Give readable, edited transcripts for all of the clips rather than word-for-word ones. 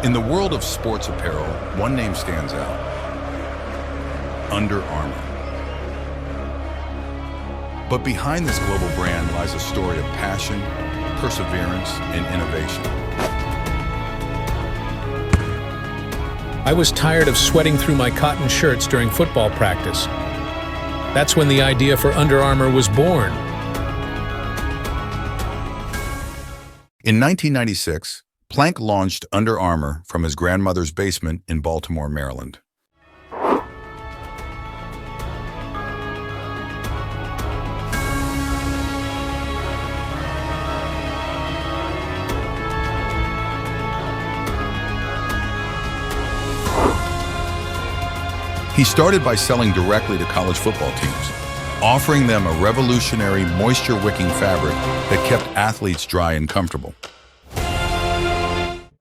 In the world of sports apparel, one name stands out: Under Armour. But behind this global brand lies a story of passion, perseverance, and innovation. I was tired of sweating through my cotton shirts during football practice. That's when the idea for Under Armour was born. In 1996, Plank launched Under Armour from his grandmother's basement in Baltimore, Maryland. He started by selling directly to college football teams, offering them a revolutionary moisture-wicking fabric that kept athletes dry and comfortable.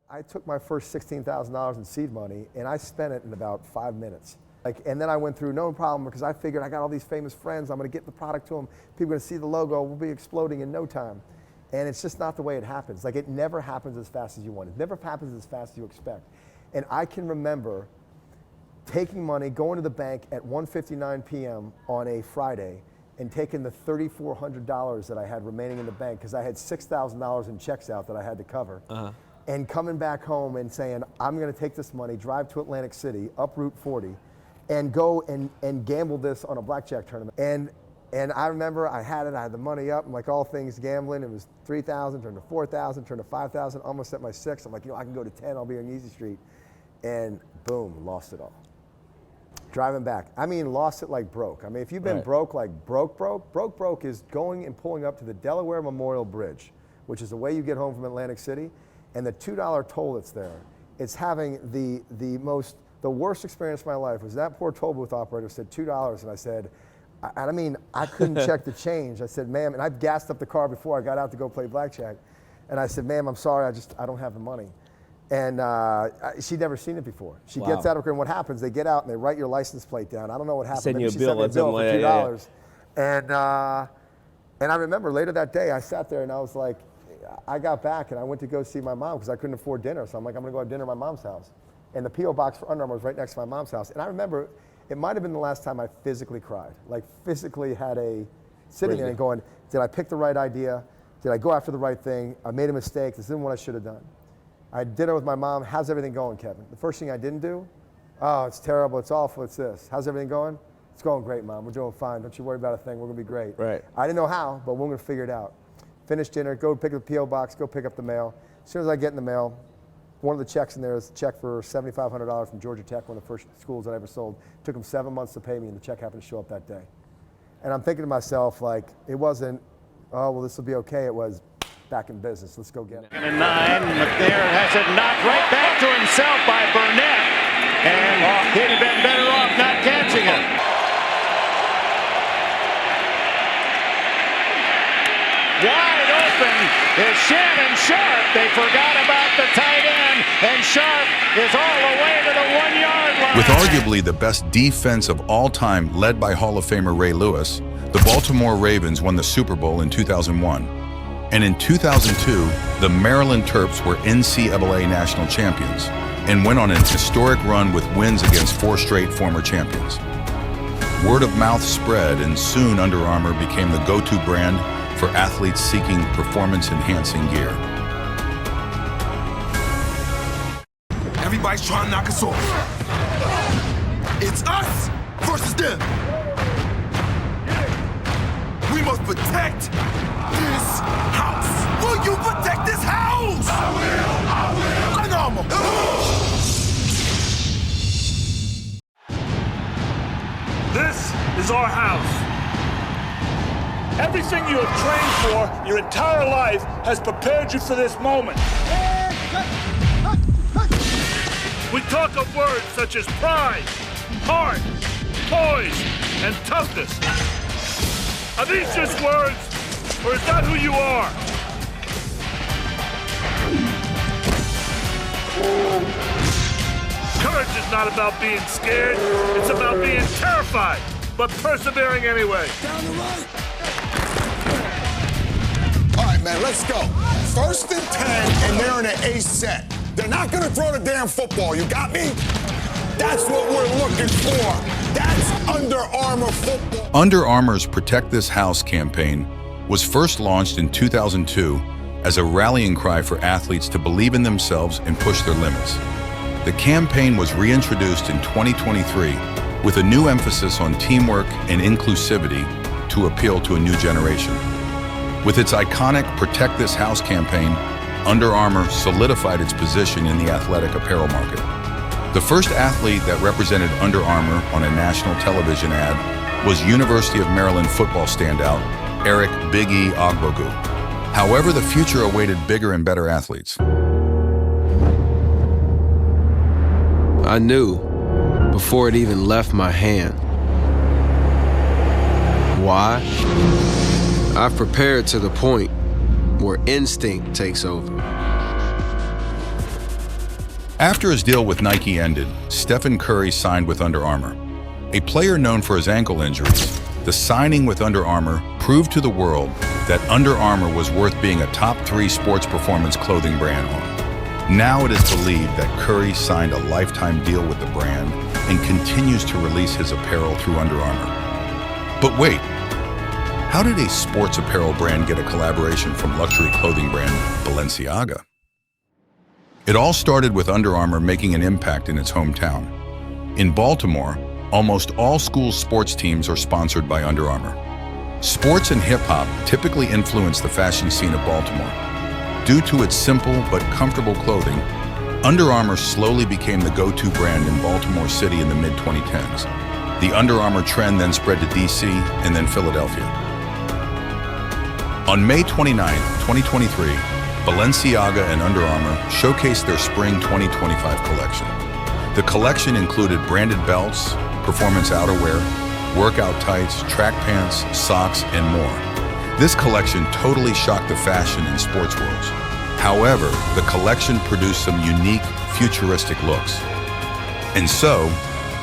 I took my first $16,000 in seed money and I spent it in about 5 minutes. And then I went through no problem because I figured I got all these famous friends, I'm gonna get the product to them, people are gonna see the logo, we'll be exploding in no time. And it's just not the way it happens. Like, it never happens as fast as you want. It never happens as fast as you expect. And I can remember taking money, going to the bank at 1:59 p.m. on a Friday and taking the $3,400 that I had remaining in the bank, because I had $6,000 in checks out that I had to cover, and coming back home and saying, I'm gonna take this money, drive to Atlantic City, up Route 40, and go and gamble this on a blackjack tournament. And I remember I had the money up, and like all things gambling, it was 3,000, turned to 4,000, turned to 5,000, almost at my 6. I'm like, you know, I can go to 10, I'll be on Easy Street. And boom, lost it all. Driving back, I mean, lost it like broke. I mean, if you've been broke, like broke is going and pulling up to the Delaware Memorial Bridge, which is the way you get home from Atlantic City, and the $2 toll that's there. It's having the worst experience of my life. Was that poor toll booth operator said $2, and I said, I couldn't check the change. I said, ma'am, and I'd gassed up the car before I got out to go play blackjack, and I said, ma'am, I'm sorry, I don't have the money. And she'd never seen it before. She gets out of her, and what happens, they get out and they write your license plate down. I don't know what happened. Send you a she bill, sent me a bill for $2. Yeah. And I remember later that day, I sat there and I was like, I got back and I went to go see my mom because I couldn't afford dinner. So I'm like, I'm gonna go have dinner at my mom's house. And the P.O. box for Under Armour was right next to my mom's house. And I remember, it might have been the last time I physically cried. Like, physically had sitting there and going, did I pick the right idea? Did I go after the right thing? I made a mistake. This isn't what I should have done. I had dinner with my mom. How's everything going, Kevin? The first thing I didn't do, oh, it's terrible, it's awful, it's this. How's everything going? It's going great, Mom. We're doing fine. Don't you worry about a thing. We're gonna be great. Right. I didn't know how, but we're gonna figure it out. Finish dinner, go pick up the P.O. box, go pick up the mail. As soon as I get in the mail, one of the checks in there is a check for $7,500 from Georgia Tech, one of the first schools that I ever sold. It took them 7 months to pay me, and the check happened to show up that day. And I'm thinking to myself, like, it wasn't, oh, well, this will be okay. It was, back in business. Let's go get it. And 9, McNair has it knocked right back to himself by Burnett. And he'd have been better off not catching it. Wide open is Shannon Sharp. They forgot about the tight end, and Sharp is all the way to the 1-yard line. With arguably the best defense of all time, led by Hall of Famer Ray Lewis, the Baltimore Ravens won the Super Bowl in 2001. And in 2002, the Maryland Terps were NCAA national champions and went on an historic run with wins against 4 straight former champions. Word of mouth spread, and soon Under Armour became the go-to brand for athletes seeking performance-enhancing gear. Everybody's trying to knock us off. It's us versus them. We must protect this house. Will you protect this house? I will. Under Armour. This is our house. Everything you have trained for your entire life has prepared you for this moment. We talk of words such as pride, heart, poise, and toughness. Are these just words, or is that who you are? Courage is not about being scared, it's about being terrified, but persevering anyway. Down the right. All right, man, let's go. 1st and 10, and they're in an ace set. They're not gonna throw the damn football, you got me? That's what we're looking for. That's Under Armour football. Under Armour's Protect This House campaign was first launched in 2002 as a rallying cry for athletes to believe in themselves and push their limits. The campaign was reintroduced in 2023 with a new emphasis on teamwork and inclusivity to appeal to a new generation. With its iconic Protect This House campaign, Under Armour solidified its position in the athletic apparel market. The first athlete that represented Under Armour on a national television ad was University of Maryland football standout Eric Big E Ogbogu. However, the future awaited bigger and better athletes. I knew before it even left my hand. Why? I've prepared to the point where instinct takes over. After his deal with Nike ended, Stephen Curry signed with Under Armour. A player known for his ankle injuries, the signing with Under Armour proved to the world that Under Armour was worth being a top 3 sports performance clothing brand on. Now it is believed that Curry signed a lifetime deal with the brand and continues to release his apparel through Under Armour. But wait, how did a sports apparel brand get a collaboration from luxury clothing brand Balenciaga? It all started with Under Armour making an impact in its hometown. In Baltimore, almost all school sports teams are sponsored by Under Armour. Sports and hip-hop typically influence the fashion scene of Baltimore. Due to its simple but comfortable clothing, Under Armour slowly became the go-to brand in Baltimore City in the mid-2010s. The Under Armour trend then spread to DC and then Philadelphia. On May 29, 2023, Balenciaga and Under Armour showcased their Spring 2025 collection. The collection included branded belts, performance outerwear, workout tights, track pants, socks, and more. This collection totally shocked the fashion and sports worlds. However, the collection produced some unique, futuristic looks. And so,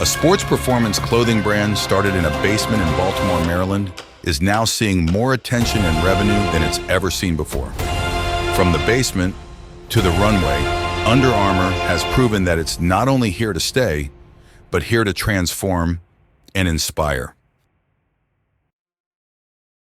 a sports performance clothing brand started in a basement in Baltimore, Maryland, is now seeing more attention and revenue than it's ever seen before. From the basement to the runway, Under Armour has proven that it's not only here to stay, but here to transform and inspire.